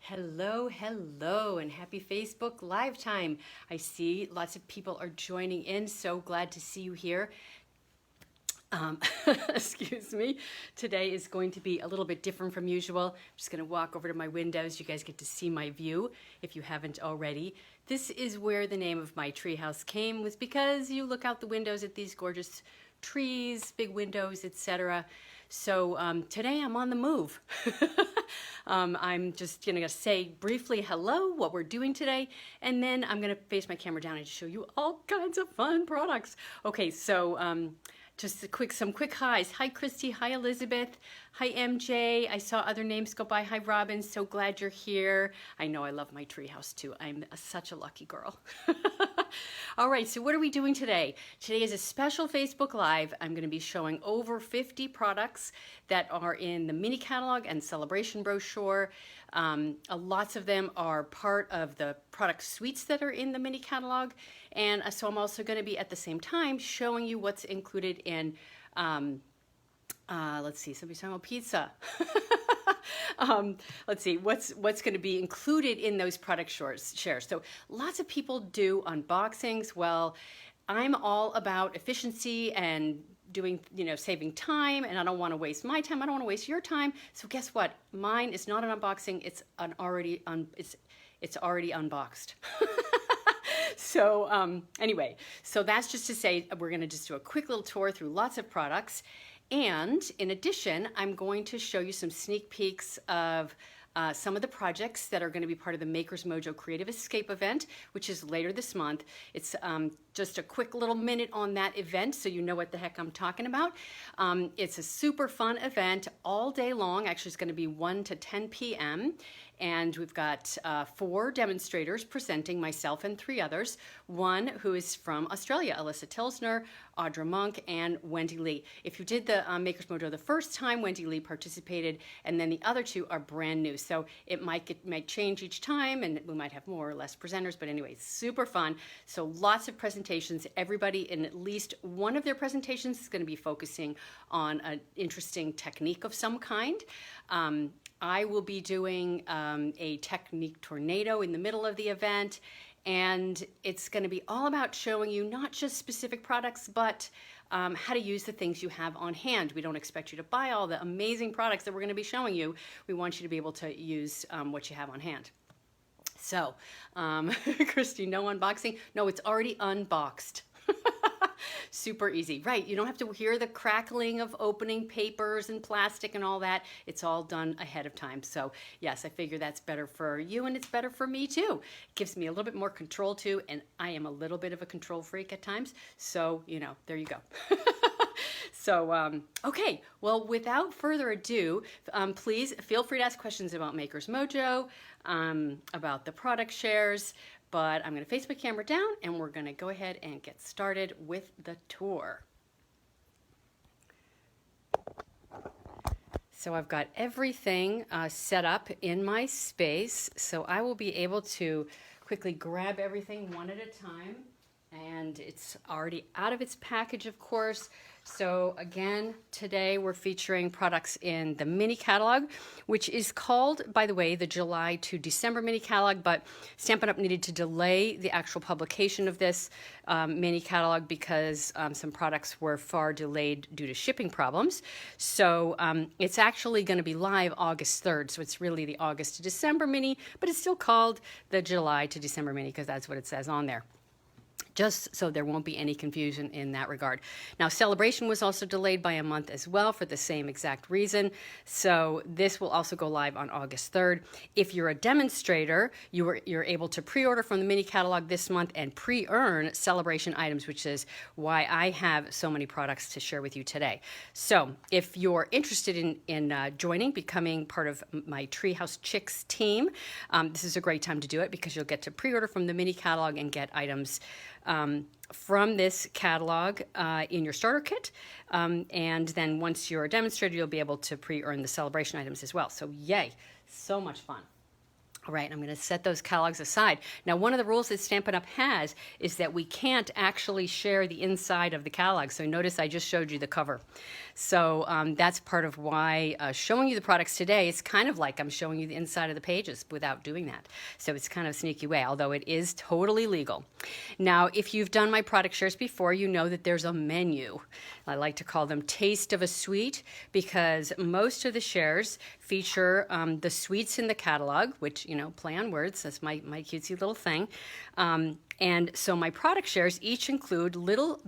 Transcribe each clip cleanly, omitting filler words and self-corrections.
Hello, hello, and happy Facebook Live time. I see lots of people are joining in. So glad to see you here. Excuse me. Today is going to be a little bit different from usual. I'm just going to walk over to my windows. You guys get to see my view if you haven't already. This is where the name of my treehouse came, was because you look out the windows at these gorgeous trees, big windows, etc. So today I'm on the move. I'm just going to say briefly hello, what we're doing today, and then I'm going to face my camera down and show you all kinds of fun products. Okay, so just some quick highs. Hi, Christy. Hi, Elizabeth. Hi, MJ. I saw other names go by. Hi, Robin. So glad you're here. I know I love my treehouse too. I'm such a lucky girl. All right, so what are we doing today? Today is a special Facebook Live. I'm going to be showing over 50 products that are in the mini catalog and celebration brochure. Lots of them are part of the product suites that are in the mini catalog. And so I'm also going to be at the same time showing you what's included in, let's see, somebody's talking about pizza. Let's see, what's going to be included in those product shares. So lots of people do unboxings. Well, I'm all about efficiency and doing, saving time, and I don't want to waste my time. I don't want to waste your time. So guess what? Mine is not an unboxing. It's already unboxed. So anyway, so that's just to say we're going to just do a quick little tour through lots of products. And in addition, I'm going to show you some sneak peeks of some of the projects that are going to be part of the Maker's Mojo Creative Escape event, which is later this month. It's just a quick little minute on that event so you know what the heck I'm talking about. It's a super fun event all day long. Actually, it's going to be 1 to 10 p.m. And we've got 4 demonstrators presenting, myself and 3 others. One who is from Australia, Alyssa Tilsner, Audra Monk, and Wendy Lee. If you did the Maker's Mojo the first time, Wendy Lee participated, and then the other 2 are brand new. So it might change each time, and we might have more or less presenters, but anyway, super fun. So lots of presentations. Everybody in at least one of their presentations is going to be focusing on an interesting technique of some kind. I will be doing a technique tornado in the middle of the event, and it's going to be all about showing you not just specific products, but how to use the things you have on hand. We don't expect you to buy all the amazing products that we're going to be showing you. We want you to be able to use what you have on hand. So, Christy, no unboxing? No, it's already unboxed. Super easy. Right, you don't have to hear the crackling of opening papers and plastic and all that. It's all done ahead of time. So yes, I figure that's better for you and it's better for me too. It gives me a little bit more control too, and I am a little bit of a control freak at times. So, there you go. So, okay, well, without further ado, please feel free to ask questions about Maker's Mojo, about the product shares, but I'm going to face my camera down and we're going to go ahead and get started with the tour. So I've got everything set up in my space, so I will be able to quickly grab everything one at a time. And it's already out of its package, of course. So again, today we're featuring products in the mini catalog, which is called, by the way, the July to December mini catalog, but Stampin' Up! Needed to delay the actual publication of this mini catalog because some products were far delayed due to shipping problems. So it's actually going to be live August 3rd, so it's really the August to December mini, but it's still called the July to December mini because that's what it says on there. Just so there won't be any confusion in that regard. Now, Celebration was also delayed by a month as well for the same exact reason. So this will also go live on August 3rd. If you're a demonstrator, you're able to pre-order from the mini catalog this month and pre-earn Celebration items, which is why I have so many products to share with you today. So if you're interested in joining, becoming part of my Treehouse Chicks team, this is a great time to do it because you'll get to pre-order from the mini catalog and get items from this catalog in your starter kit. And then once you're a demonstrator, you'll be able to pre-earn the celebration items as well. So yay, so much fun. All right, I'm going to set those catalogs aside. Now, one of the rules that Stampin' Up! Has is that we can't actually share the inside of the catalog. So notice I just showed you the cover. So that's part of why showing you the products today is kind of like I'm showing you the inside of the pages without doing that. So it's kind of a sneaky way, although it is totally legal. Now, if you've done my product shares before, you know that there's a menu. I like to call them Taste of a Sweet because most of the shares feature the sweets in the catalog, which, you know, play on words. That's my cutesy little thing. And so my product shares each include little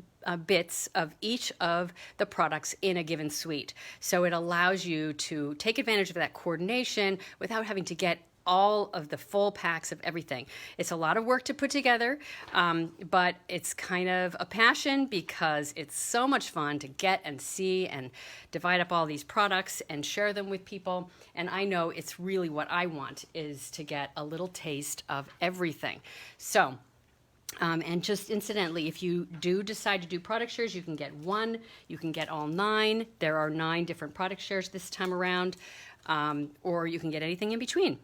bits of each of the products in a given suite. So it allows you to take advantage of that coordination without having to get all of the full packs of everything. It's a lot of work to put together, but it's kind of a passion because it's so much fun to get and see and divide up all these products and share them with people. And I know it's really what I want, is to get a little taste of everything. So, and just incidentally, if you do decide to do product shares, you can get one, you can get all 9. There are 9 different product shares this time around, or you can get anything in between.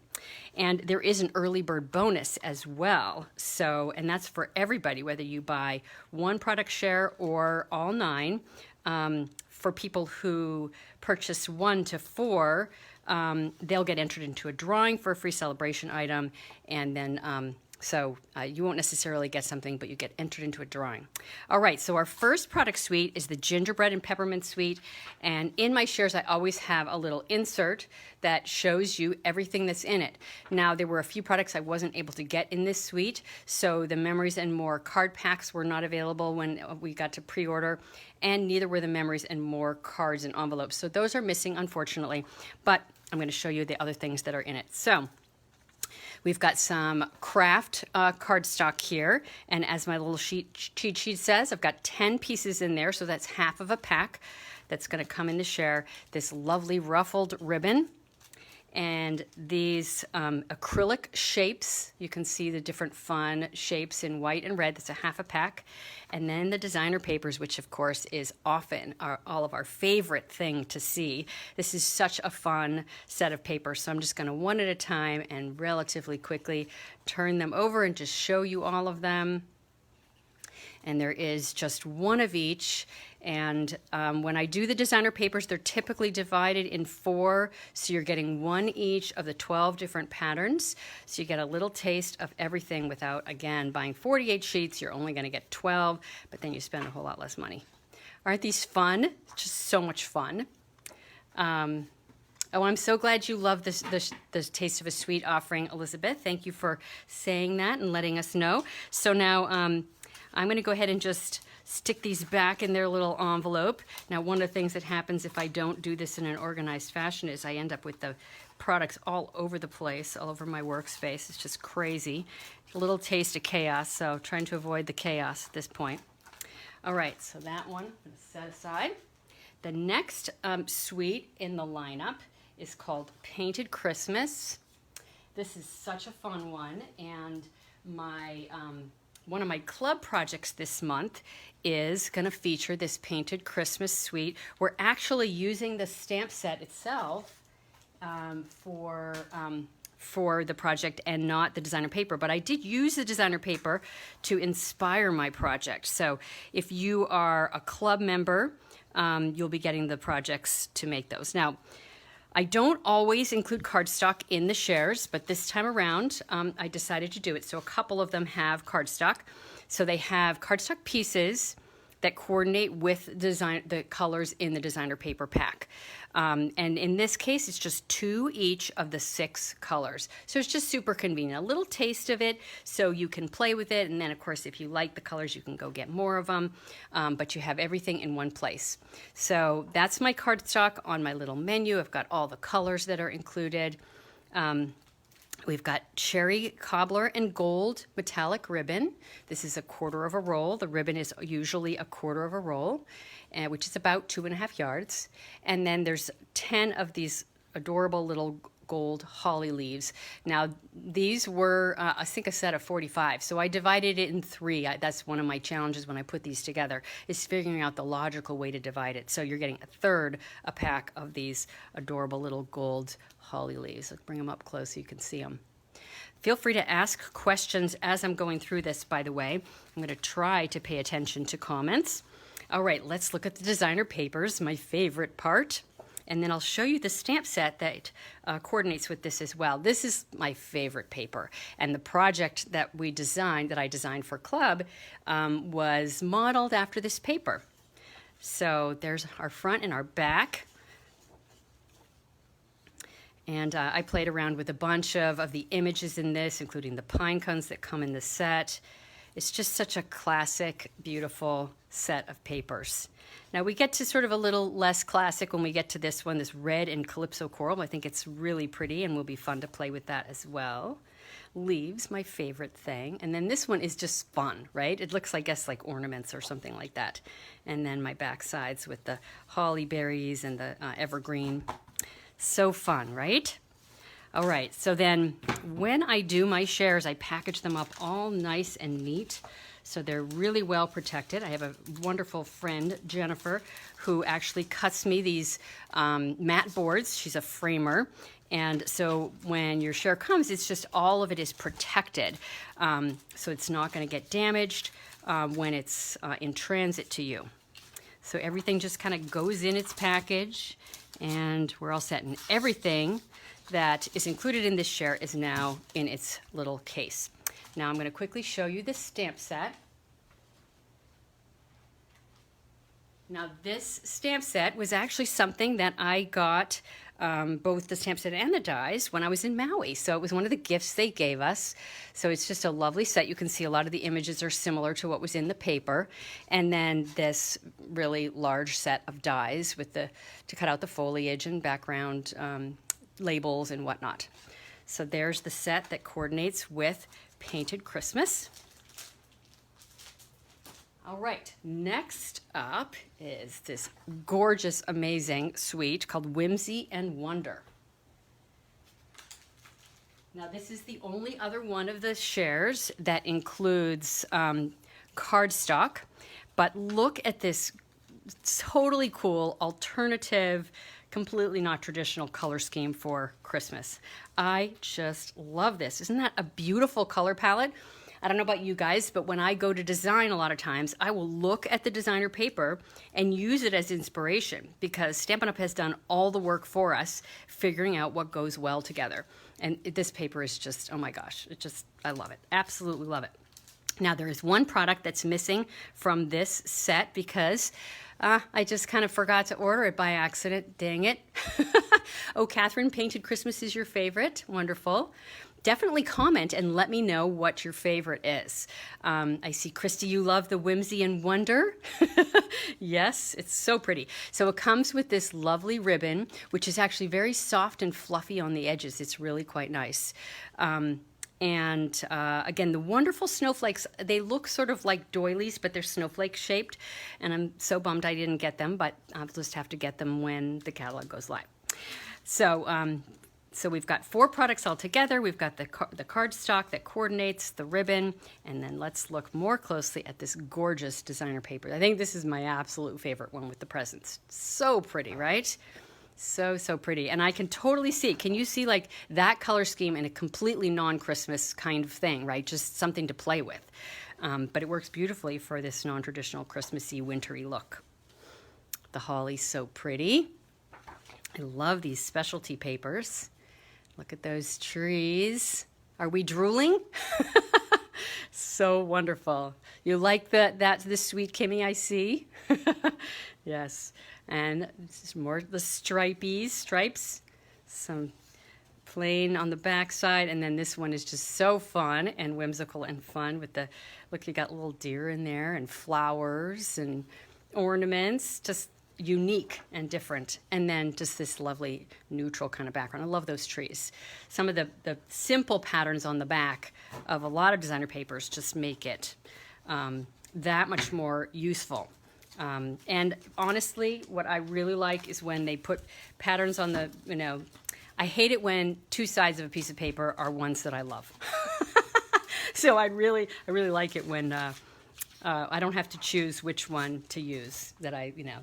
And there is an early bird bonus as well. So, and that's for everybody, whether you buy one product share or all 9. For people who purchase 1 to 4, they'll get entered into a drawing for a free celebration item, and then so you won't necessarily get something, but you get entered into a drawing. All right, so our first product suite is the Gingerbread and Peppermint suite. And in my shares, I always have a little insert that shows you everything that's in it. Now, there were a few products I wasn't able to get in this suite, so the Memories and More card packs were not available when we got to pre-order, and neither were the Memories and More cards and envelopes. So those are missing, unfortunately, but I'm going to show you the other things that are in it. So, we've got some craft cardstock here, and as my little cheat sheet says, I've got 10 pieces in there, so that's half of a pack that's going to come in the share. This lovely ruffled ribbon, and these acrylic shapes. You can see the different fun shapes in white and red. That's a half a pack. And then the designer papers, which of course is often all of our favorite thing to see. This is such a fun set of papers, so I'm just going to one at a time and relatively quickly turn them over and just show you all of them. And there is just one of each. And when I do the designer papers, they're typically divided in 4, so you're getting 1 each of the 12 different patterns. So you get a little taste of everything without, again, buying 48 sheets. You're only going to get 12, but then you spend a whole lot less money. Aren't these fun? Just so much fun. Oh, I'm so glad you love this Taste of a Sweet offering, Elizabeth. Thank you for saying that and letting us know. So now I'm going to go ahead and just stick these back in their little envelope. Now, one of the things that happens if I don't do this in an organized fashion is I end up with the products all over the place, all over my workspace. It's just crazy. A little taste of chaos, so trying to avoid the chaos at this point. All right, so that one I'm going to set aside. The next suite in the lineup is called Painted Christmas. This is such a fun one, and my one of my club projects this month is going to feature this Painted Christmas suite. We're actually using the stamp set itself for the project and not the designer paper, but I did use the designer paper to inspire my project. So if you are a club member, you'll be getting the projects to make those. Now, I don't always include cardstock in the shares, but this time around, I decided to do it. So a couple of them have cardstock. So they have cardstock pieces that coordinate with the colors in the designer paper pack. And in this case, it's just 2 each of the 6 colors. So it's just super convenient. A little taste of it so you can play with it. And then, of course, if you like the colors, you can go get more of them. But you have everything in one place. So that's my cardstock on my little menu. I've got all the colors that are included. We've got cherry cobbler and gold metallic ribbon. This is 1/4 of a roll. The ribbon is usually 1/4 of a roll, which is about 2.5 yards. And then there's 10 of these adorable little gold holly leaves. Now, these were, I think, a set of 45. So I divided it in 3. That's one of my challenges when I put these together, is figuring out the logical way to divide it. So you're getting 1/3 a pack of these adorable little gold holly leaves. Let's bring them up close so you can see them. Feel free to ask questions as I'm going through this, by the way. I'm going to try to pay attention to comments. All right, let's look at the designer papers, my favorite part. And then I'll show you the stamp set that coordinates with this as well. This is my favorite paper. And the project that I designed for Club, was modeled after this paper. So there's our front and our back. And I played around with a bunch of the images in this, including the pine cones that come in the set. It's just such a classic, beautiful set of papers. Now we get to sort of a little less classic when we get to this one, this red and calypso coral. I think it's really pretty and will be fun to play with that as well. Leaves, my favorite thing. And then this one is just fun, right? It looks, I guess, like ornaments or something like that. And then my back sides with the holly berries and the evergreen. So fun, right? All right, so then when I do my shares, I package them up all nice and neat, so they're really well protected. I have a wonderful friend, Jennifer, who actually cuts me these mat boards. She's a framer, and so when your share comes, it's just all of it is protected, so it's not going to get damaged when it's in transit to you. So everything just kind of goes in its package, and we're all set. And everything that is included in this share is now in its little case. Now I'm going to quickly show you the stamp set. Now this stamp set was actually something that I got, both the stamp set and the dies, when I was in Maui. So it was one of the gifts they gave us. So it's just a lovely set. You can see a lot of the images are similar to what was in the paper. And then this really large set of dies with to cut out the foliage and background labels and whatnot. So there's the set that coordinates with Painted Christmas. All right, next up is this gorgeous, amazing suite called Whimsy and Wonder. Now this is the only other one of the shares that includes cardstock, but look at this totally cool alternative, completely not traditional color scheme for Christmas. I just love this. Isn't that a beautiful color palette? I don't know about you guys, but when I go to design a lot of times, I will look at the designer paper and use it as inspiration, because Stampin' Up! Has done all the work for us, figuring out what goes well together. And this paper is just, oh my gosh, I love it. Absolutely love it. Now there is one product that's missing from this set because I just kind of forgot to order it by accident. Dang it. Oh, Catherine, Painted Christmas is your favorite. Wonderful. Definitely comment and let me know what your favorite is. I see, Christy, you love the Whimsy and Wonder. Yes, it's so pretty. So it comes with this lovely ribbon, which is actually very soft and fluffy on the edges. It's really quite nice. And again, the wonderful snowflakes, they look sort of like doilies, but they're snowflake shaped. And I'm so bummed I didn't get them, but I'll just have to get them when the catalog goes live. So we've got 4 products all together. We've got the cardstock that coordinates, the ribbon, and then let's look more closely at this gorgeous designer paper. I think this is my absolute favorite one with the presents. So pretty, right? So, so pretty. And I can totally see, can you see like that color scheme in a completely non-Christmas kind of thing, right? Just something to play with. But it works beautifully for this non-traditional Christmassy, wintry look. The holly's so pretty. I love these specialty papers. Look at those trees. Are we drooling? So wonderful. You like this sweet Kimmy, I see? Yes. And this is more the stripes. Some plain on the back side, and then this one is just so fun and whimsical and fun with the, look, you got little deer in there and flowers and ornaments, just unique and different. And then just this lovely neutral kind of background. I love those trees. Some of the simple patterns on the back of a lot of designer papers just make it that much more useful. And honestly, what I really like is when they put patterns on the, I hate it when 2 sides of a piece of paper are ones that I love. So I really like it when I don't have to choose which one to use, that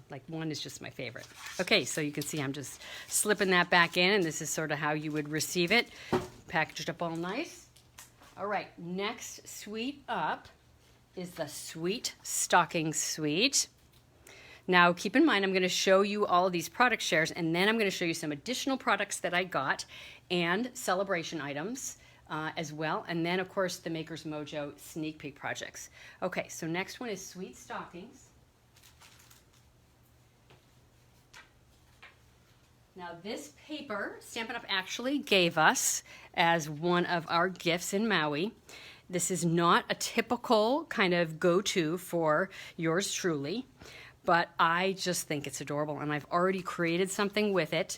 like one is just my favorite. Okay, so you can see I'm just slipping that back in, and this is sort of how you would receive it. Packaged up all nice. All right, next suite up is the Sweet Stocking Suite. Now, keep in mind, I'm going to show you all of these product shares, and then I'm going to show you some additional products that I got and celebration items as well. And then, of course, the Maker's Mojo sneak peek projects. Okay, so next one is Sweet Stockings. Now, this paper, Stampin' Up! Actually gave us as one of our gifts in Maui. This is not a typical kind of go-to for yours truly, but I just think it's adorable, and I've already created something with it.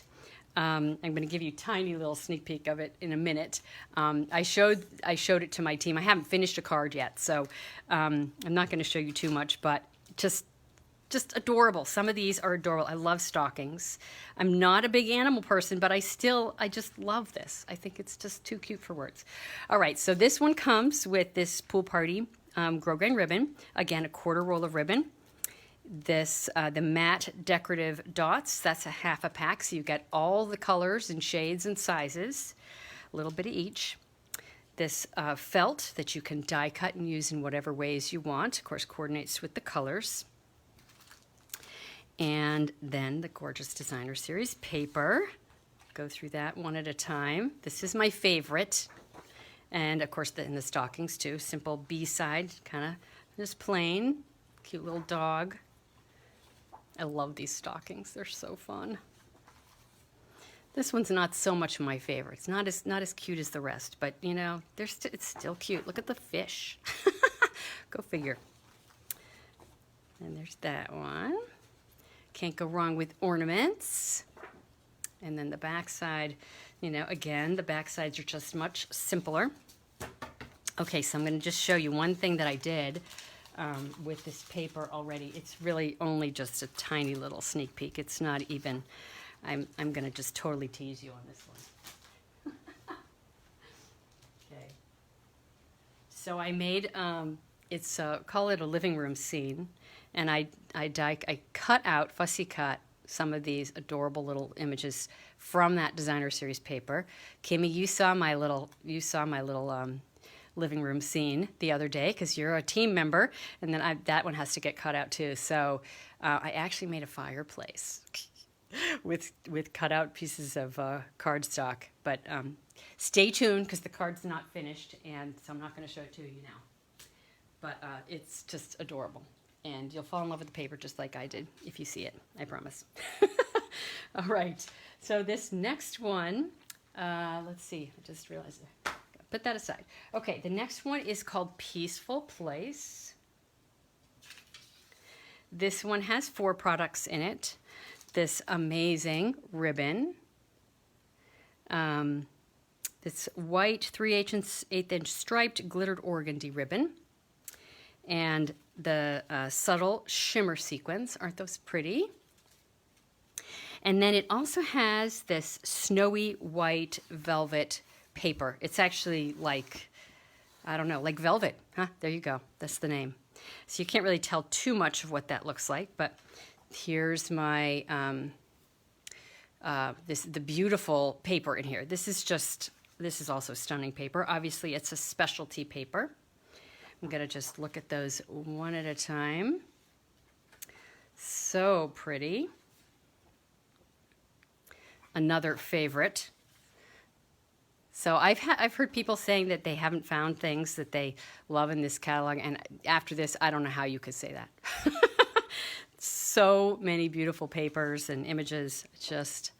I'm going to give you a tiny little sneak peek of it in a minute. I showed it to my team. I haven't finished a card yet, so I'm not going to show you too much, but just adorable. Some of these are adorable. I love stockings. I'm not a big animal person, but I just love this. I think it's just too cute for words. All right, so this one comes with this Pool Party grosgrain ribbon. Again, a 1/4 roll of ribbon. This, the matte decorative dots, that's a half a pack, so you get all the colors and shades and sizes, a little bit of each. This felt that you can die cut and use in whatever ways you want. Of course, coordinates with the colors. And then the gorgeous Designer Series paper. Go through that one at a time. This is my favorite. And of course, in the stockings too. Simple B-side, kind of just plain. Cute little dog. I love these stockings. They're so fun. This one's not so much my favorite. It's not as cute as the rest, but you know, it's still cute. Look at the fish. Go figure. And there's that one. Can't go wrong with ornaments. And then the back side, you know, again, the back sides are just much simpler. Okay, so I'm going to just show you one thing that I did with this paper already. It's really only just a tiny little sneak peek. It's not even, I'm going to just totally tease you on this one. Okay. So I made, call it a living room scene. And I cut out, fussy cut, some of these adorable little images from that Designer Series paper. Kimmy, you saw my little living room scene the other day because you're a team member, and then that one has to get cut out too. So I actually made a fireplace with cut out pieces of cardstock. But stay tuned because the card's not finished, and so I'm not going to show it to you now. But it's just adorable. And you'll fall in love with the paper just like I did if you see it, I promise. All right, so this next one, let's see, I just realized it. Put that aside. Okay, the next one is called Peaceful Place. This one has 4 products in it. This amazing ribbon. This white 3/8 inch striped glittered organdy ribbon. And the subtle shimmer sequins. Aren't those pretty? And then it also has this snowy white velvet paper. It's actually like, I don't know, like velvet. Huh? There you go. That's the name. So you can't really tell too much of what that looks like, but here's my, the beautiful paper in here. This is also stunning paper. Obviously, it's a specialty paper. I'm going to just look at those one at a time. So pretty. Another favorite. So I've heard people saying that they haven't found things that they love in this catalog, and after this, I don't know how you could say that. So many beautiful papers and images. Just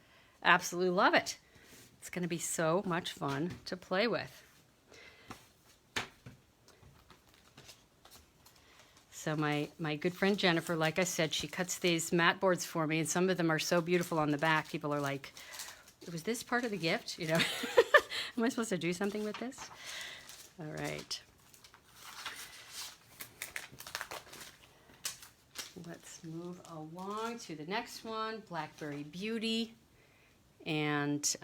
absolutely love it. It's going to be so much fun to play with. So my good friend Jennifer, like I said, she cuts these mat boards for me, and some of them are so beautiful on the back. People are like, was this part of the gift? You know, am I supposed to do something with this? All right. Let's move along to the next one, Blackberry Beauty. And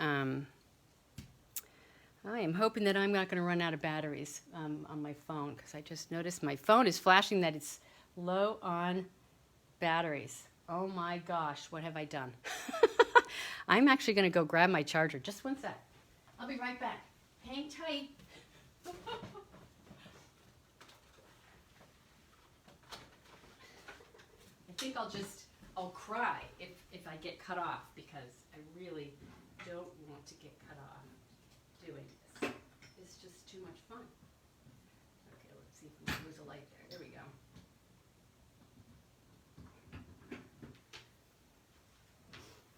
I am hoping that I'm not going to run out of batteries on my phone, because I just noticed my phone is flashing that it's low on batteries. Oh my gosh, what have I done? I'm actually going to go grab my charger. Just one sec. I'll be right back. Hang tight. I think I'll cry if I get cut off, because I really don't want to get cut off doing this. It's just too much fun. Okay, let's see if we can lose a light there. There we go.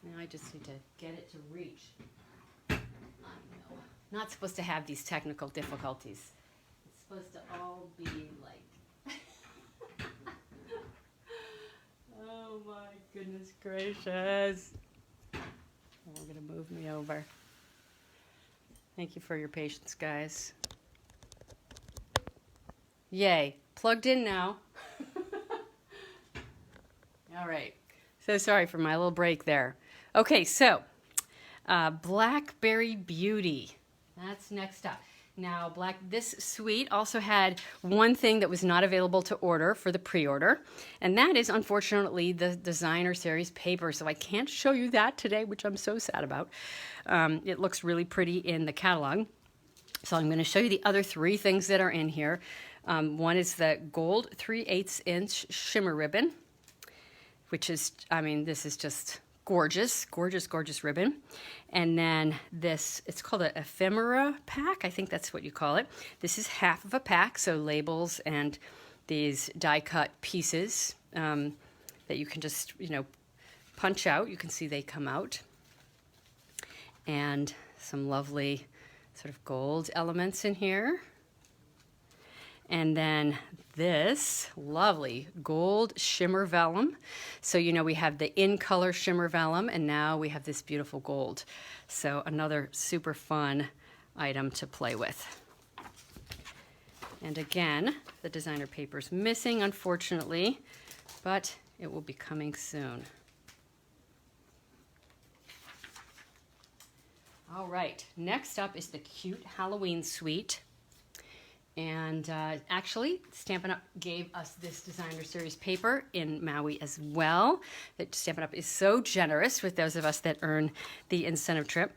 Now I just need to get it to reach. I know. Not supposed to have these technical difficulties. It's supposed to all be like... Oh my goodness gracious. We're going to move me over. Thank you for your patience, guys. Yay. Plugged in now. All right. So sorry for my little break there. Okay, so Blackberry Beauty. That's next up. Now, this suite also had one thing that was not available to order for the pre-order, and that is, unfortunately, the designer series paper. So I can't show you that today, which I'm so sad about. It looks really pretty in the catalog. So I'm going to show you the other three things that are in here. One is the gold 3/8 inch shimmer ribbon, which is, I mean, this is just gorgeous, gorgeous, gorgeous ribbon. And then this, it's called an ephemera pack. I think that's what you call it. This is half of a pack, so labels and these die cut pieces that you can just, you know, punch out. You can see they come out. And some lovely sort of gold elements in here. And then this lovely gold shimmer vellum. So, you know, we have the in-color shimmer vellum, and now we have this beautiful gold. So another super fun item to play with. And again, the designer paper's missing, unfortunately, but it will be coming soon. All right, next up is the cute Halloween suite. And actually, Stampin' Up! Gave us this designer series paper in Maui as well. That Stampin' Up! Is so generous with those of us that earn the incentive trip.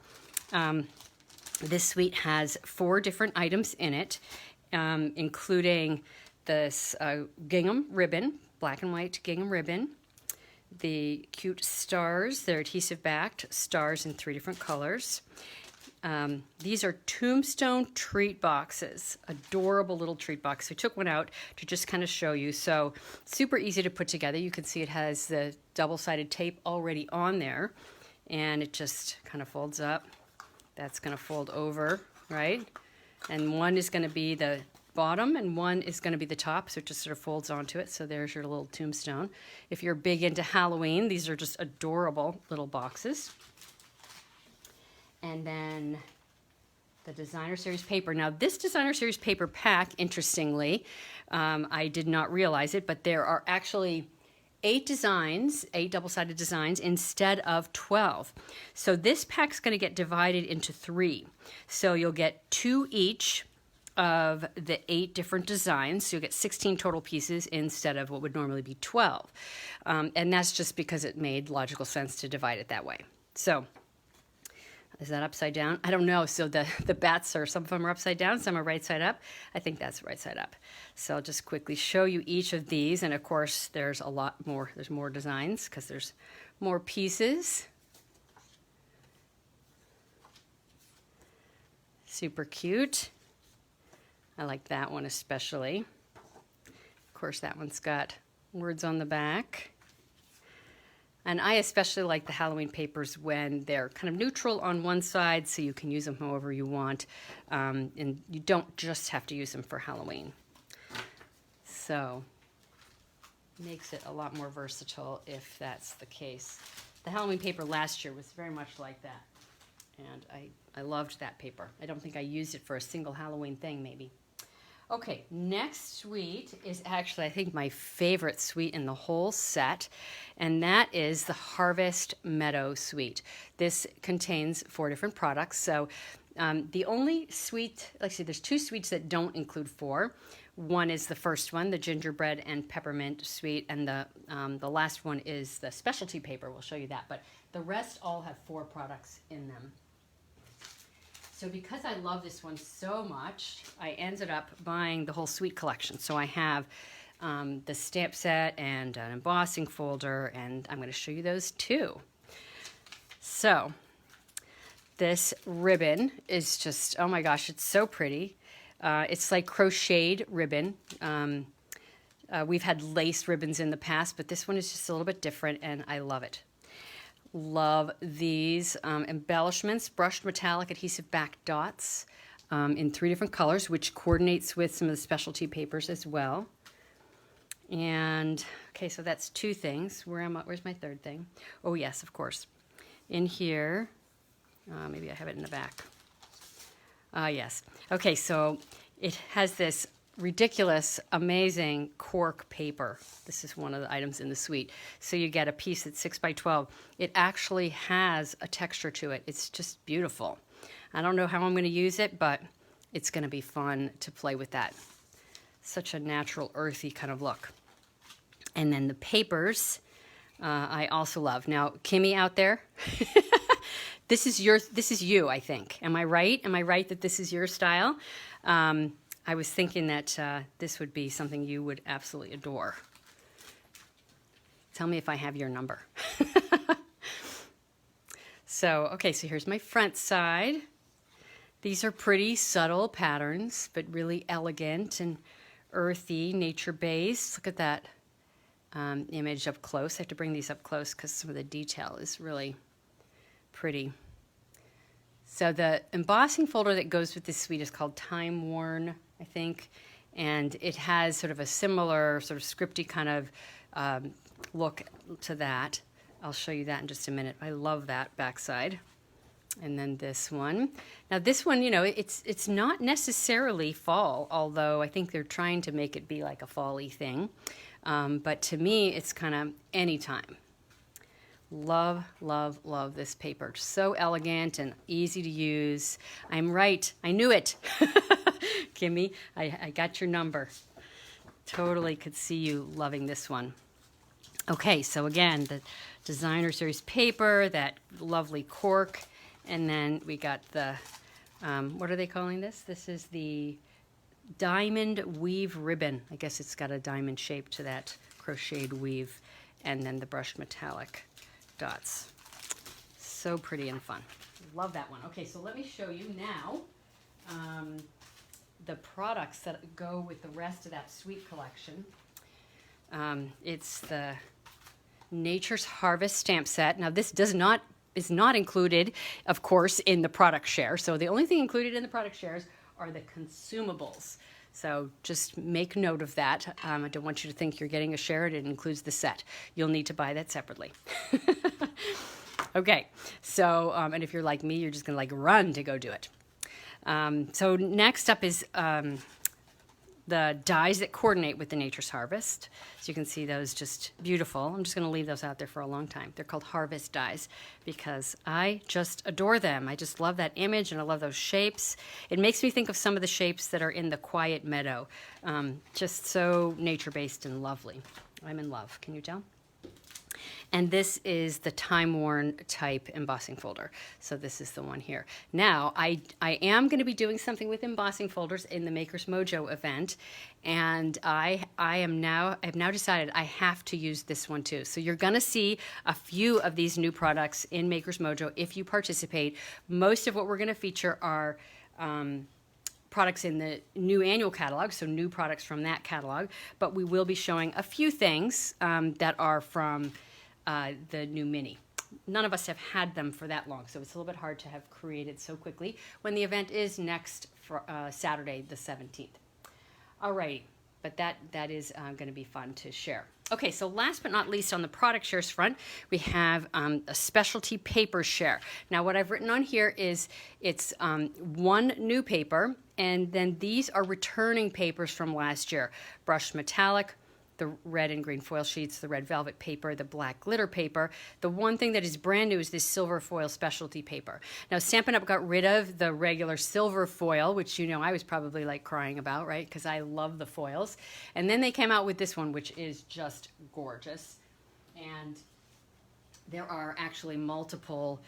This suite has 4 different items in it, including this gingham ribbon, black and white gingham ribbon, the cute stars, they're adhesive backed stars in 3 different colors. These are Tombstone treat boxes, adorable little treat box. We took one out to just kind of show you. So super easy to put together. You can see it has the double-sided tape already on there, and it just kind of folds up. That's going to fold over, right? And one is going to be the bottom and one is going to be the top, so it just sort of folds onto it. So there's your little tombstone. If you're big into Halloween, these are just adorable little boxes. And then the designer series paper. Now this designer series paper pack, interestingly, I did not realize it, but there are actually 8 designs, 8 double-sided designs instead of 12. So this pack's going to get divided into 3. So you'll get 2 each of the 8 different designs. So you'll get 16 total pieces instead of what would normally be 12. And that's just because it made logical sense to divide it that way. So is that upside down? I don't know. So the bats are, some of them are upside down, some are right side up. I think that's right side up. So I'll just quickly show you each of these. And of course, there's a lot more, there's more designs because there's more pieces. Super cute. I like that one especially. Of course, that one's got words on the back. And I especially like the Halloween papers when they're kind of neutral on one side, so you can use them however you want. And you don't just have to use them for Halloween. So, makes it a lot more versatile if that's the case. The Halloween paper last year was very much like that. And I loved that paper. I don't think I used it for a single Halloween thing, maybe. Okay, next suite is actually, I think, my favorite suite in the whole set, and that is the Harvest Meadow suite. This contains 4 different products. So the only suite, like I said, there's 2 suites that don't include 4. One is the first one, the Gingerbread and Peppermint suite, and the last one is the specialty paper. We'll show you that, but the rest all have 4 products in them. So because I love this one so much, I ended up buying the whole suite collection. So I have the stamp set and an embossing folder, and I'm going to show you those too. So this ribbon is just, oh my gosh, it's so pretty. It's like crocheted ribbon. We've had lace ribbons in the past, but this one is just a little bit different, and I love it. Love these embellishments, brushed metallic adhesive back dots in 3 different colors, which coordinates with some of the specialty papers as well. And okay, so that's 2 things. Where's my 3rd thing? Oh yes, of course. In here, maybe I have it in the back. Yes. Okay, so it has this ridiculous, amazing cork paper. This is one of the items in the suite. So you get a piece that's 6 by 12. It actually has a texture to it. It's just beautiful. I don't know how I'm going to use it, but it's going to be fun to play with that. Such a natural, earthy kind of look. And then the papers, I also love. Now, Kimmy out there, this is you, I think. Am I right? Am I right that this is your style? I was thinking that this would be something you would absolutely adore. Tell me if I have your number. So, okay, so here's my front side. These are pretty subtle patterns, but really elegant and earthy, nature-based. Look at that image up close. I have to bring these up close because some of the detail is really pretty. So the embossing folder that goes with this suite is called Time Worn, I think, and it has sort of a similar sort of scripty kind of look to that. I'll show you that in just a minute. I love that backside. And then this one. Now this one, you know, it's not necessarily fall, although I think they're trying to make it be like a fall-y thing. But to me, it's kind of anytime. Love, love, love this paper. So elegant and easy to use. I'm right. I knew it. Kimmy, I got your number. Totally could see you loving this one. Okay, so again, the designer series paper, that lovely cork, and then we got the, what are they calling this? This is the diamond weave ribbon. I guess it's got a diamond shape to that crocheted weave, and then the brushed metallic dots. So pretty and fun. Love that one. Okay, so let me show you now the products that go with the rest of that suite collection. It's the Nature's Harvest stamp set. Now this is not included, of course, in the product share. So the only thing included in the product shares are the consumables. So just make note of that. I don't want you to think you're getting a share. It includes the set. You'll need to buy that separately. Okay, so, and if you're like me, you're just gonna like run to go do it. So next up is the dies that coordinate with the Nature's Harvest. So you can see those just beautiful. I'm just gonna leave those out there for a long time. They're called Harvest dies because I just adore them. I just love that image and I love those shapes. It makes me think of some of the shapes that are in the Quiet Meadow. Just so nature-based and lovely. I'm in love, can you tell? And this is the time-worn type embossing folder. So this is the one here. Now, I am going to be doing something with embossing folders in the Maker's Mojo event, and I have now decided I have to use this one too. So you're going to see a few of these new products in Maker's Mojo if you participate. Most of what we're going to feature are products in the new annual catalog, so new products from that catalog, but we will be showing a few things that are from the new mini. None of us have had them for that long, so it's a little bit hard to have created so quickly when the event is next Saturday the 17th. All right, but that is going to be fun to share. Okay, so last but not least on the product shares front, we have a specialty paper share. Now what I've written on here is it's one new paper, and then these are returning papers from last year. Brushed metallic, the red and green foil sheets, the red velvet paper, the black glitter paper. The one thing that is brand new is this silver foil specialty paper. Now Stampin' Up! Got rid of the regular silver foil, which you know I was probably like crying about, right? Because I love the foils. And then they came out with this one, which is just gorgeous. And there are actually multiple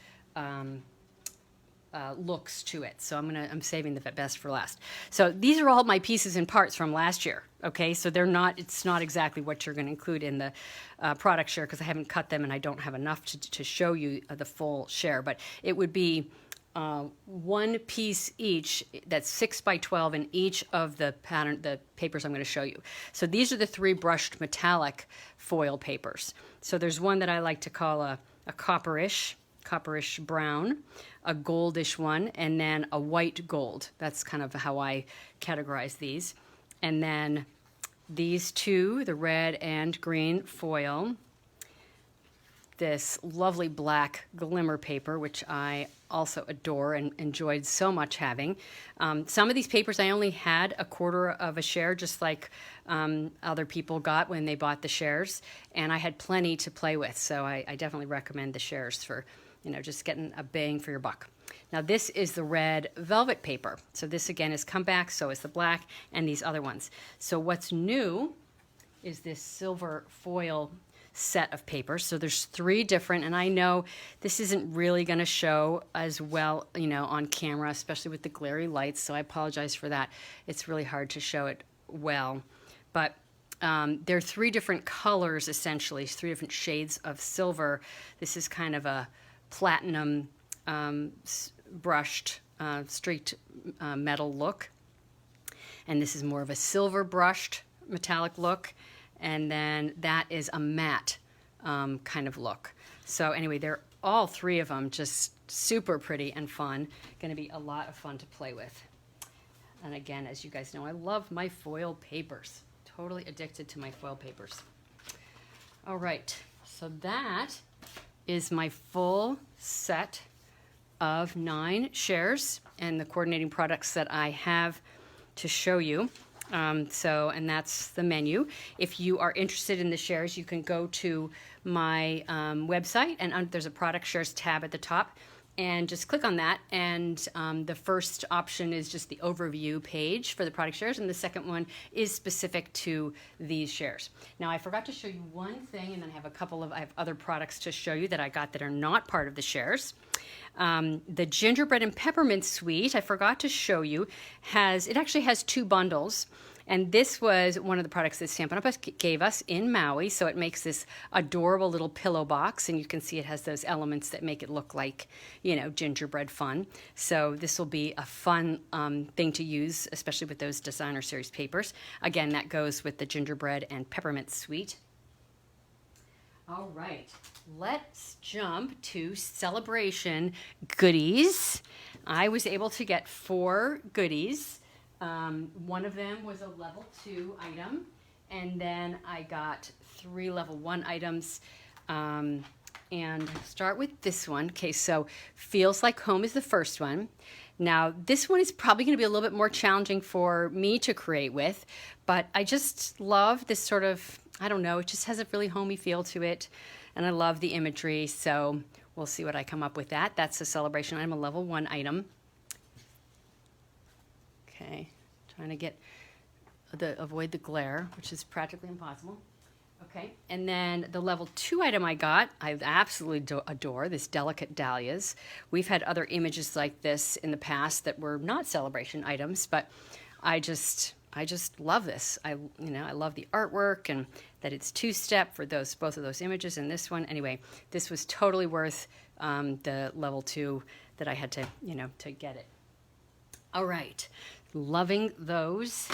looks to it. So I'm saving the best for last. So these are all my pieces and parts from last year. Okay, so it's not exactly what you're going to include in the product share because I haven't cut them and I don't have enough to show you the full share. But it would be one piece each that's 6 by 12 in each of the papers I'm going to show you. So these are the 3 brushed metallic foil papers. So there's one that I like to call a copperish brown, a goldish one, and then a white gold. That's kind of how I categorize these. And then these 2, the red and green foil, this lovely black glimmer paper, which I also adore and enjoyed so much having. Some of these papers I only had a quarter of a share, just like other people got when they bought the shares, and I had plenty to play with, so I definitely recommend the shares for just getting a bang for your buck. Now this is the red velvet paper. So this again is come back, so is the black and these other ones. So what's new is this silver foil set of papers. So there's 3 different, and I know this isn't really going to show as well, on camera, especially with the glary lights, so I apologize for that. It's really hard to show it well. But there are 3 different colors, essentially, 3 different shades of silver. This is kind of a platinum brushed streaked metal look, and this is more of a silver brushed metallic look, and then that is a matte kind of look. So anyway, they're all 3 of them just super pretty and fun. Going to be a lot of fun to play with. And again, as you guys know, I love my foil papers. Totally addicted to my foil papers. All right, so that is my full set of 9 shares and the coordinating products that I have to show you. And that's the menu. If you are interested in the shares, you can go to my website, and there's a product shares tab at the top, and just click on that. And the first option is just the overview page for the product shares, and the second one is specific to these shares. Now, I forgot to show you one thing, and then I have other products to show you that I got that are not part of the shares. The Gingerbread and Peppermint suite, I forgot to show you, it actually has 2 bundles. And this was one of the products that Stampin' Up! Gave us in Maui, so it makes this adorable little pillow box, and you can see it has those elements that make it look like, gingerbread fun. So this will be a fun thing to use, especially with those designer series papers. Again, that goes with the Gingerbread and Peppermint suite. All right, let's jump to celebration goodies. I was able to get 4 goodies. One of them was a level 2 item, and then I got 3 level 1 items. And start with this one. Okay, so Feels Like Home is the first one. Now, this one is probably going to be a little bit more challenging for me to create with, but I just love this sort of, I don't know, it just has a really homey feel to it, and I love the imagery, so we'll see what I come up with that. That's a celebration item, a level 1 item. Okay, trying to avoid the glare, which is practically impossible. Okay, and then the level 2 item I got, I absolutely adore, this Delicate Dahlias. We've had other images like this in the past that were not celebration items, but I just love this. I love the artwork and that it's 2-step for both of those images and this one. Anyway, this was totally worth the level 2 that I had to get it. All right, loving those.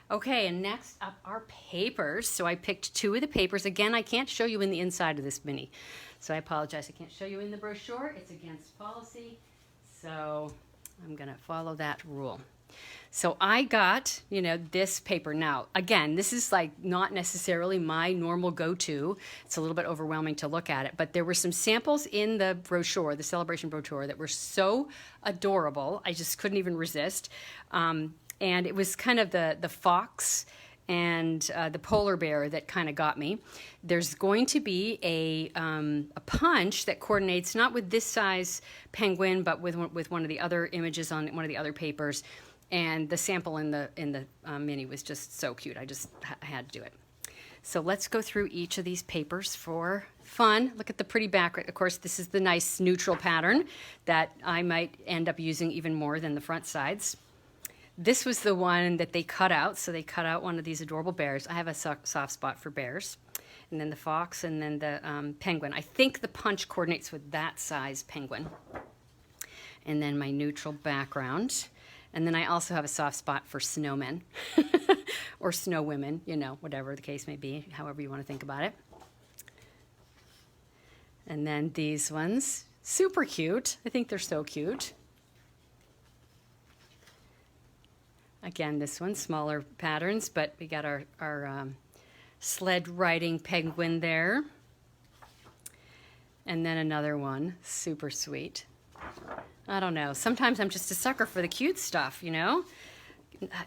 Okay, and next up are papers. So I picked 2 of the papers. Again, I can't show you in the inside of this mini, so I apologize. I can't show you in the brochure. It's against policy, so I'm going to follow that rule. So I got, this paper. Now, again, this is like not necessarily my normal go-to. It's a little bit overwhelming to look at it, but there were some samples in the brochure, the celebration brochure, that were so adorable. I just couldn't even resist. And it was kind of the fox and the polar bear that kind of got me. There's going to be a punch that coordinates not with this size penguin, but with one of the other images on one of the other papers. And the sample in the mini was just so cute. I had to do it. So let's go through each of these papers for fun. Look at the pretty background. Of course, this is the nice neutral pattern that I might end up using even more than the front sides. This was the one that they cut out. So they cut out one of these adorable bears. I have a soft spot for bears. And then the fox and then the penguin. I think the punch coordinates with that size penguin. And then my neutral background. And then I also have a soft spot for snowmen or snow women, you know, whatever the case may be, however you want to think about it. And then these ones, super cute. I think they're so cute. Again, this one, smaller patterns, but we got our sled riding penguin there. And then another one, super sweet. I don't know. Sometimes I'm just a sucker for the cute stuff, you know?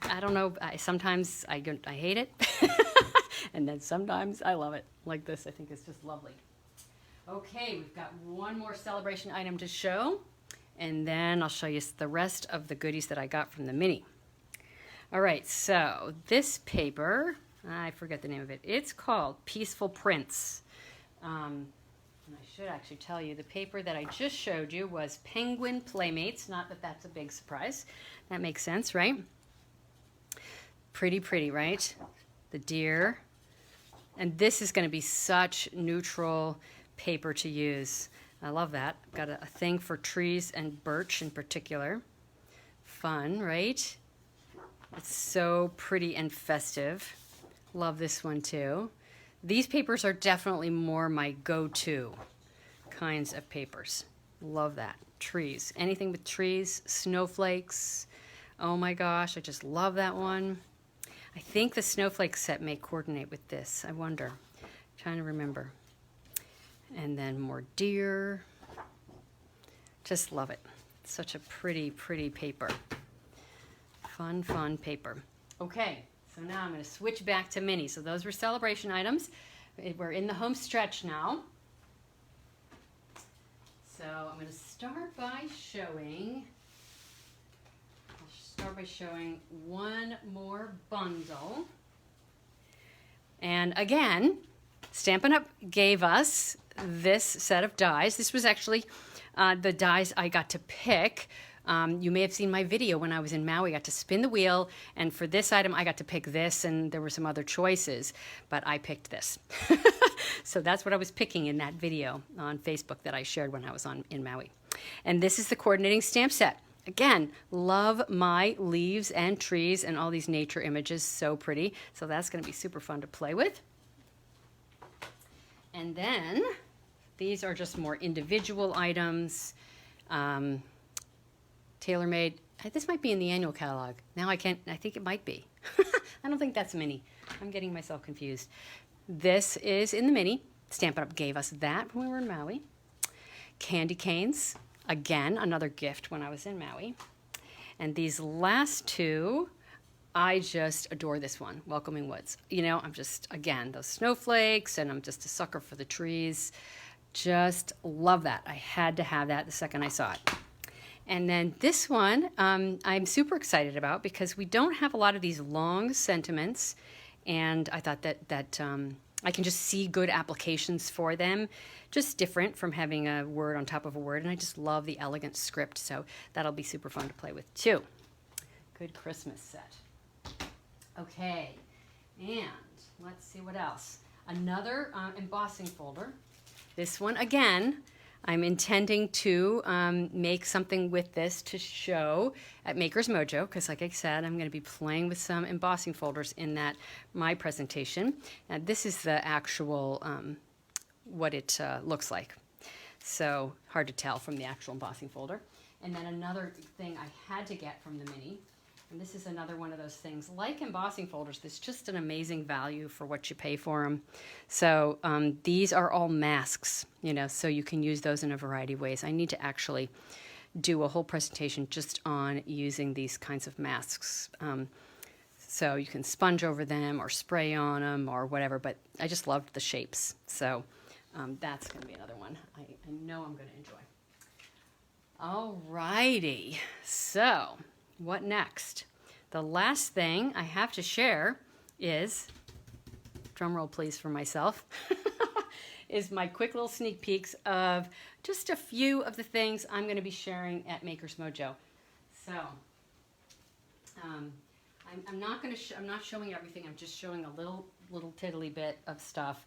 I don't know. Sometimes I hate it. And then sometimes I love it. Like this, I think it's just lovely. Okay, we've got one more celebration item to show. And then I'll show you the rest of the goodies that I got from the mini. All right, so this paper, I forget the name of it. It's called Peaceful Prints. And I should actually tell you, the paper that I just showed you was Penguin Playmates. Not that that's a big surprise. That makes sense, right? Pretty, pretty, right? The deer. And this is going to be such neutral paper to use. I love that. I've got a thing for trees and birch in particular. Fun, right? It's so pretty and festive. Love this one too. These papers are definitely more my go-to kinds of papers. Love that. Trees. Anything with trees, snowflakes. Oh my gosh, I just love that one. I think the snowflake set may coordinate with this. I wonder. I'm trying to remember. And then more deer. Just love it. Such a pretty, pretty paper. Fun, fun paper. Okay, so now I'm going to switch back to mini. So those were celebration items. We're in the home stretch now. So I'm going to start by showing one more bundle. And again, Stampin' Up! Gave us this set of dies. This was actually the dies I got to pick. You may have seen my video when I was in Maui. I got to spin the wheel, and for this item, I got to pick this, and there were some other choices, but I picked this. So that's what I was picking in that video on Facebook that I shared when I was in Maui. And this is the coordinating stamp set. Again, love my leaves and trees and all these nature images. So pretty. So that's going to be super fun to play with. And then these are just more individual items. Tailor-made. This might be in the annual catalog. Now I think it might be. I don't think that's mini. I'm getting myself confused. This is in the mini. Stampin' Up! Gave us that when we were in Maui. Candy canes. Again, another gift when I was in Maui. And these last two, I just adore this one, Welcoming Woods. You know, I'm just, again, those snowflakes, and I'm just a sucker for the trees. Just love that. I had to have that the second I saw it. And then this one, I'm super excited about because we don't have a lot of these long sentiments, and I thought that I can just see good applications for them, just different from having a word on top of a word, and I just love the elegant script, so that'll be super fun to play with too. Good Christmas set. Okay, and let's see what else. Another embossing folder. This one, again, I'm intending to make something with this to show at Maker's Mojo, because like I said, I'm going to be playing with some embossing folders in my presentation. And this is the actual, what it looks like. So hard to tell from the actual embossing folder. And then another thing I had to get from the mini, and this is another one of those things, like embossing folders, that's just an amazing value for what you pay for them. So these are all masks, you know, so you can use those in a variety of ways. I need to actually do a whole presentation just on using these kinds of masks. So you can sponge over them or spray on them or whatever, but I just loved the shapes. So that's going to be another one I know I'm going to enjoy. All righty, so what next? The last thing I have to share is drum roll please for myself, is my quick little sneak peeks of just a few of the things I'm going to be sharing at Maker's Mojo. So, I'm not showing everything. I'm just showing a little tiddly bit of stuff.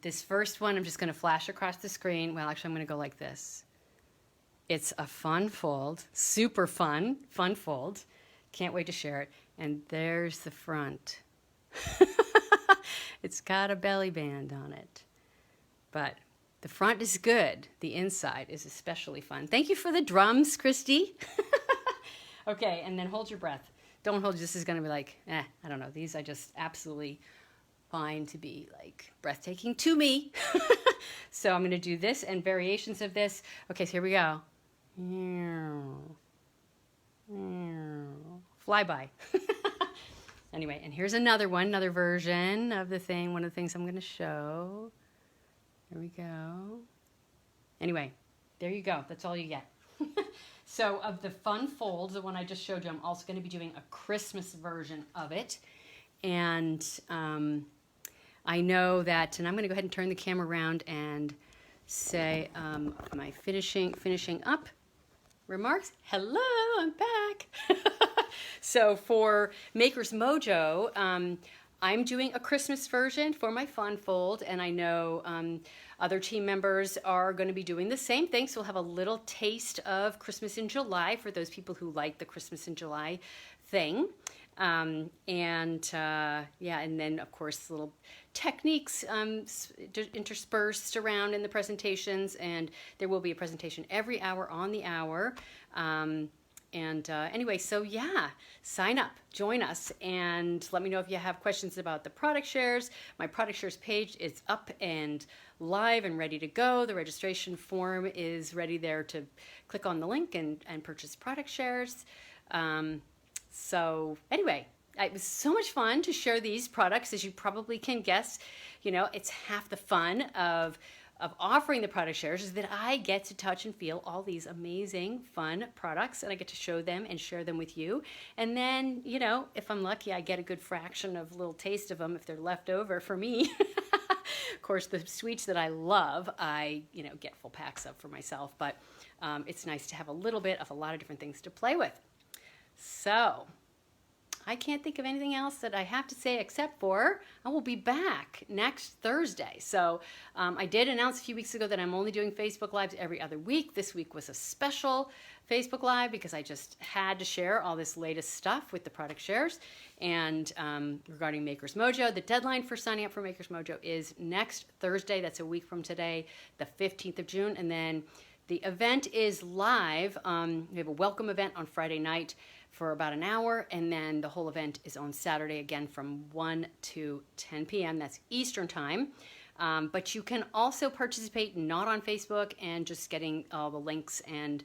This first one, I'm just going to flash across the screen. Well, actually, I'm going to go like this. It's a fun fold, super fun fold. Can't wait to share it. And there's the front. It's got a belly band on it. But the front is good. The inside is especially fun. Thank you for the drums, Christy. Okay, and then hold your breath. Don't hold, this is going to be like, I don't know. These I just absolutely find to be like breathtaking to me. So I'm going to do this and variations of this. Okay, so here we go. Flyby. Anyway, and here's another one, another version of the thing, one of the things I'm going to show. There we go. Anyway, there you go. That's all you get. So of the fun folds, the one I just showed you, I'm also going to be doing a Christmas version of it. And I know that, and I'm going to go ahead and turn the camera around and say my finishing up remarks. Hello, I'm back. So for Maker's Mojo, I'm doing a Christmas version for my fun fold, and I know other team members are going to be doing the same thing, so we'll have a little taste of Christmas in July for those people who like the Christmas in July thing. Yeah, and then of course little techniques interspersed around in the presentations, and there will be a presentation every hour on the hour. Anyway, so yeah, sign up, join us, and let me know if you have questions about the product shares. My product shares page is up and live and ready to go. The registration form is ready there to click on the link and purchase product shares. So anyway, it was so much fun to share these products. As you probably can guess, you know, it's half the fun of offering the product shares is that I get to touch and feel all these amazing, fun products, and I get to show them and share them with you. And then, you know, if I'm lucky, I get a good fraction of a little taste of them if they're left over for me. Of course, the sweets that I love, I, you know, get full packs of for myself, but it's nice to have a little bit of a lot of different things to play with. So I can't think of anything else that I have to say except for I will be back next Thursday. So I did announce a few weeks ago that I'm only doing Facebook Lives every other week. This week was a special Facebook Live because I just had to share all this latest stuff with the product shares. And regarding Maker's Mojo, the deadline for signing up for Maker's Mojo is next Thursday. That's a week from today, the 15th of June. And then the event is live. We have a welcome event on Friday night for about an hour, and then the whole event is on Saturday again from 1 to 10 p.m. That's Eastern time. But you can also participate not on Facebook and just getting all the links and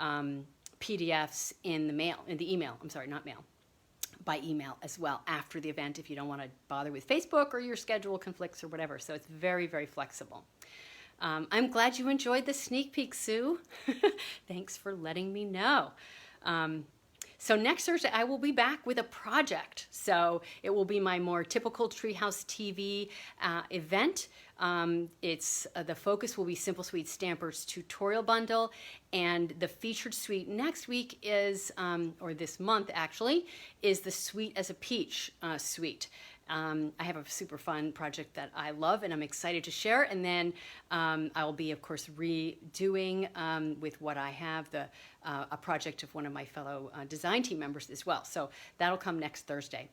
PDFs in the mail, in the email. I'm sorry, not mail, by email as well after the event if you don't want to bother with Facebook or your schedule conflicts or whatever. So it's very, very flexible. I'm glad you enjoyed the sneak peek, Sue. Thanks for letting me know. So next Thursday, I will be back with a project. So it will be my more typical Treehouse TV event. The focus will be Simple Sweet Stampers Tutorial Bundle, and the featured suite next week is, or this month actually, is the Sweet as a Peach suite. I have a super fun project that I love and I'm excited to share. And then I will be, of course, redoing with what I have a project of one of my fellow design team members as well. So that'll come next Thursday.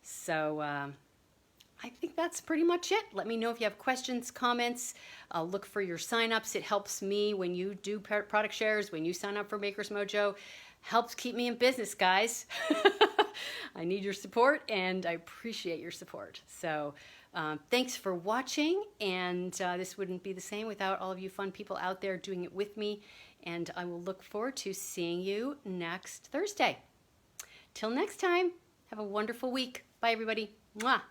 So I think that's pretty much it. Let me know if you have questions, comments. Look for your signups. It helps me when you do product shares, when you sign up for Maker's Mojo. Helps keep me in business, guys. I need your support, and I appreciate your support. So thanks for watching, and this wouldn't be the same without all of you fun people out there doing it with me, and I will look forward to seeing you next Thursday. Till next time, have a wonderful week. Bye, everybody. Mwah.